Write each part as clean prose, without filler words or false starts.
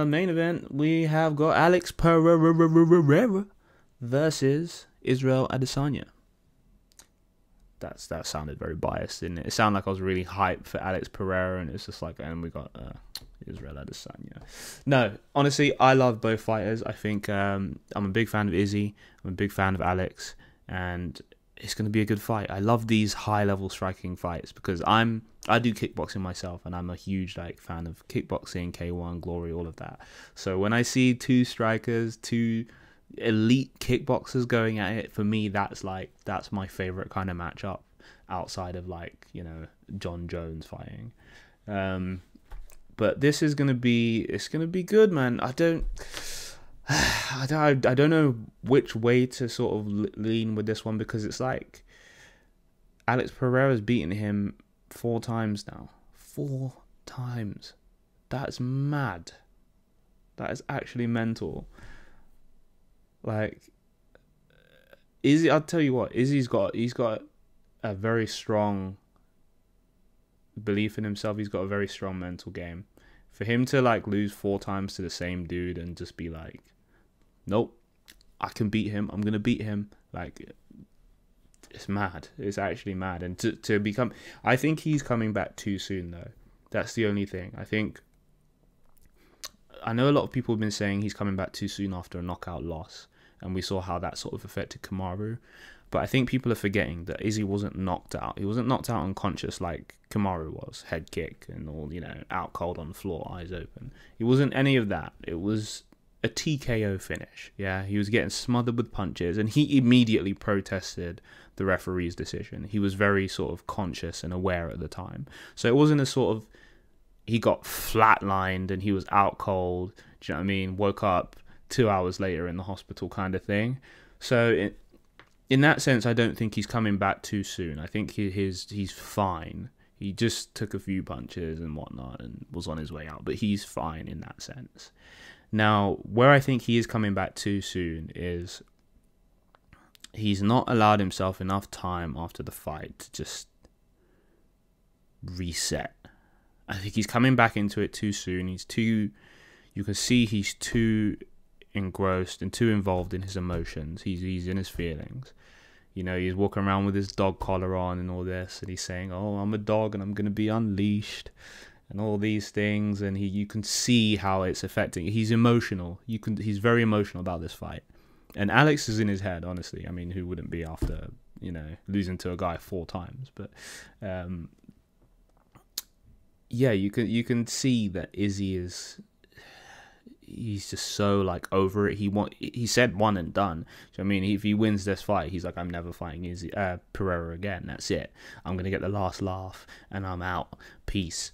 Main event, we have got Alex Pereira versus Israel Adesanya. That sounded very biased, didn't it? It sounded like I was really hyped for Alex Pereira, and it's just like, and we got Israel Adesanya. No, honestly, I love both fighters. I think I'm a big fan of Izzy. I'm a big fan of Alex, and it's going to be a good fight. I love these high-level striking fights because I do kickboxing myself, and I'm a huge fan of kickboxing, K1, Glory, all of that. So when I see two strikers, two elite kickboxers going at it, for me that's my favorite kind of matchup outside of John Jones fighting. But this is gonna be good, man. I don't know which way to sort of lean with this one, because it's like Alex Pereira's beaten him 4 times now. 4 times. That's mad. That is actually mental. Like, Izzy, I'll tell you what, he's got a very strong belief in himself. He's got a very strong mental game. For him to lose 4 times to the same dude and just be like, nope, I can beat him. I'm gonna beat him. It's mad. It's actually mad. And to become, I think he's coming back too soon though. That's the only thing. I know a lot of people have been saying he's coming back too soon after a knockout loss, and we saw how that sort of affected Kamaru. But I think people are forgetting that Izzy wasn't knocked out. He wasn't knocked out unconscious like Kamaru was, head kick and all, out cold on the floor, eyes open. He wasn't any of that. It was a TKO finish. Yeah, he was getting smothered with punches, and he immediately protested the referee's decision. He was very sort of conscious and aware at the time. So it wasn't a sort of, he got flatlined and he was out cold, do you know what I mean? Woke up 2 hours later in the hospital kind of thing. So in that sense, I don't think he's coming back too soon. I think he's fine. He just took a few punches and whatnot and was on his way out, but he's fine in that sense. Now, where I think he is coming back too soon is he's not allowed himself enough time after the fight to just reset. I think he's coming back into it too soon. You can see he's too engrossed and too involved in his emotions. He's in his feelings. He's walking around with his dog collar on and all this, and he's saying, "Oh, I'm a dog and I'm going to be unleashed," and all these things. And you can see how it's affecting. He's emotional. He's very emotional about this fight. And Alex is in his head, honestly. I mean, who wouldn't be after, losing to a guy 4 times? But yeah, you can see that Izzy he's just so over it. He said one and done. So, I mean, if he wins this fight, he's like, I'm never fighting Izzy Pierera again. That's it. I'm gonna get the last laugh and I'm out. Peace.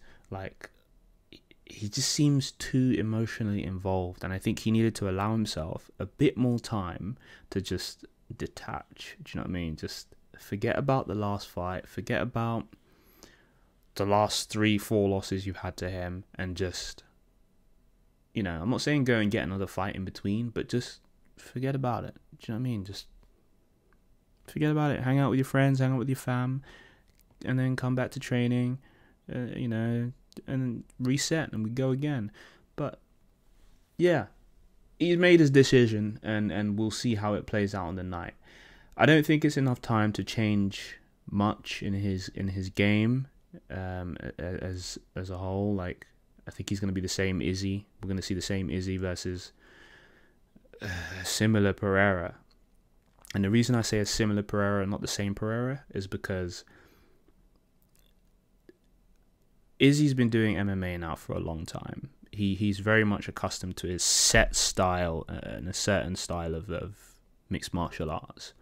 He just seems too emotionally involved, and I think he needed to allow himself a bit more time to just detach. Do you know what I mean? Just forget about the last fight. Forget about the last 3-4 losses you've had to him, and just, I'm not saying go and get another fight in between, but just forget about it. Do you know what I mean? Just forget about it. Hang out with your friends, hang out with your fam, and then come back to training, and reset, and we go again. But yeah, he's made his decision, and we'll see how it plays out on the night. I don't think it's enough time to change much in his game. As a whole, I think he's going to be the same Izzy. We're going to see the same Izzy versus similar Pierera. And the reason I say a similar Pierera and not the same Pierera is because Izzy's been doing MMA now for a long time. He's very much accustomed to his set style and a certain style of mixed martial arts.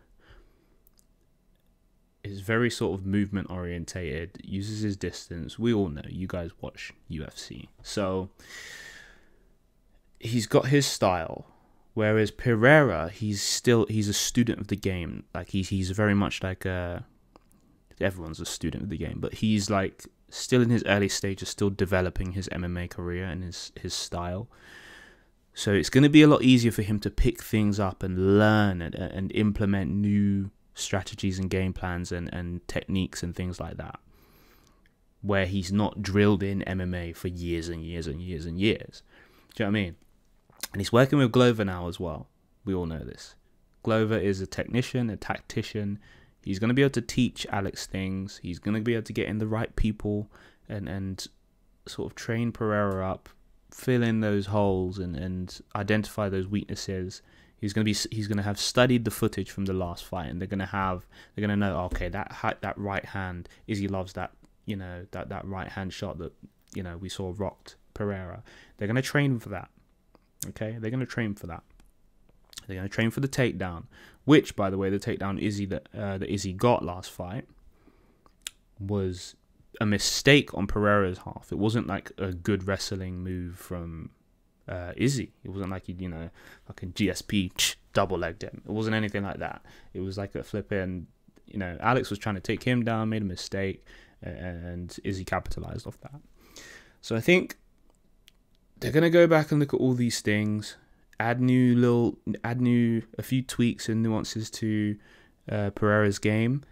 Is very sort of movement orientated, uses his distance. We all know, you guys watch UFC. So he's got his style. Whereas Pierera, he's a student of the game. He's very much everyone's a student of the game, but he's still in his early stages, still developing his MMA career and his style. So it's going to be a lot easier for him to pick things up and learn and implement new strategies and game plans and techniques and things like that. where he's not drilled in MMA for years and years and years and years. Do you know what I mean? And he's working with Glover now as well. We all know this. Glover is a technician, a tactician. He's going to be able to teach Alex things. He's going to be able to get in the right people and sort of train Pierera up, fill in those holes and identify those weaknesses. He's going to have studied the footage from the last fight, and they're going to know, okay, that right hand, Izzy loves that, you know, that right hand shot that, you know, we saw rocked Pierera. They're going to train for that. Okay, they're going to train for that. They're going to train for the takedown, which, by the way, the takedown that Izzy got last fight was a mistake on Pereira's half. It wasn't like a good wrestling move from Izzy. It wasn't like he, you know, fucking GSP double legged him. It wasn't anything like that. It was like a flipping, you know, Alex was trying to take him down, made a mistake, and Izzy capitalized off that. So I think they're gonna go back and look at all these things, add a few tweaks and nuances to Pereira's game,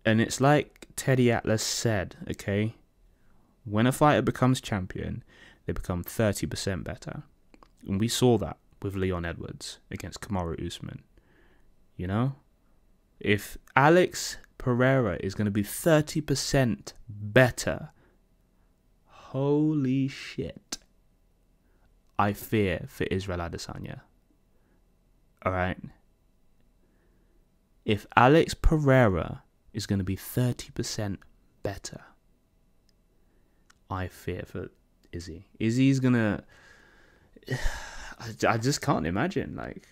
and it's like Teddy Atlas said, okay, when a fighter becomes champion, they become 30% better, and we saw that with Leon Edwards against Kamaru Usman. You know, if Alex Pierera is going to be 30% better, holy shit, I fear for Israel Adesanya. Alright? If Alex Pierera is going to be 30% better, I fear for Izzy. Izzy's going to... I just can't imagine, like,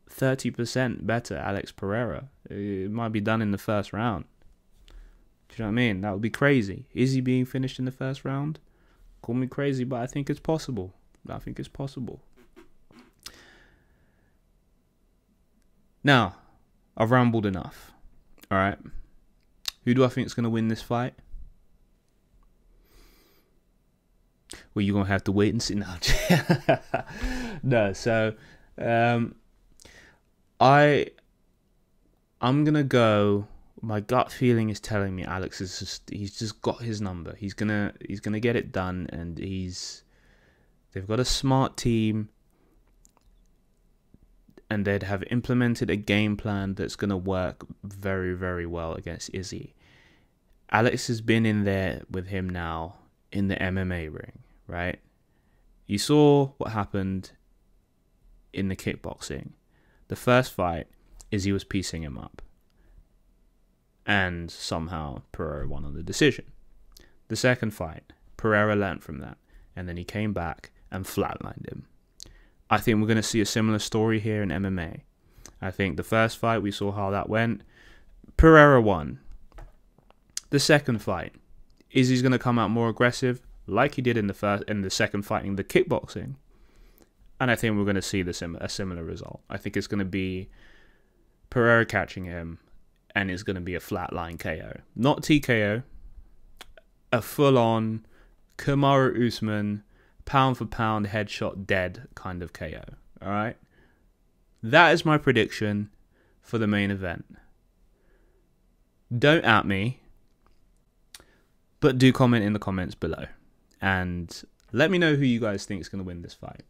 30% better Alex Pierera. It might be done in the first round. Do you know what I mean? That would be crazy. Izzy being finished in the first round? Call me crazy, but I think it's possible. I think it's possible. Now, I've rambled enough. Alright. Who do I think is going to win this fight? Well, you're going to have to wait and see. No, so I'm going to go, my gut feeling is telling me Alex is he's just got his number. He's going to get it done, and they've got a smart team, and they'd have implemented a game plan that's going to work very, very well against Izzy. Alex has been in there with him now in the MMA ring, right? You saw what happened in the kickboxing. The first fight, Izzy was piecing him up, and somehow Pierera won on the decision. The second fight, Pierera learned from that, and then he came back and flatlined him. I think we're going to see a similar story here in MMA. I think the first fight, we saw how that went. Pierera won. The second fight, Izzy's going to come out more aggressive, like he did in the second fight in the kickboxing. And I think we're going to see a similar result. I think it's going to be Pierera catching him, and it's going to be a flatline KO. Not TKO, a full-on Kamaru Usman, pound for pound, headshot, dead kind of KO. Alright? That is my prediction for the main event. Don't at me, but do comment in the comments below. And let me know who you guys think is going to win this fight.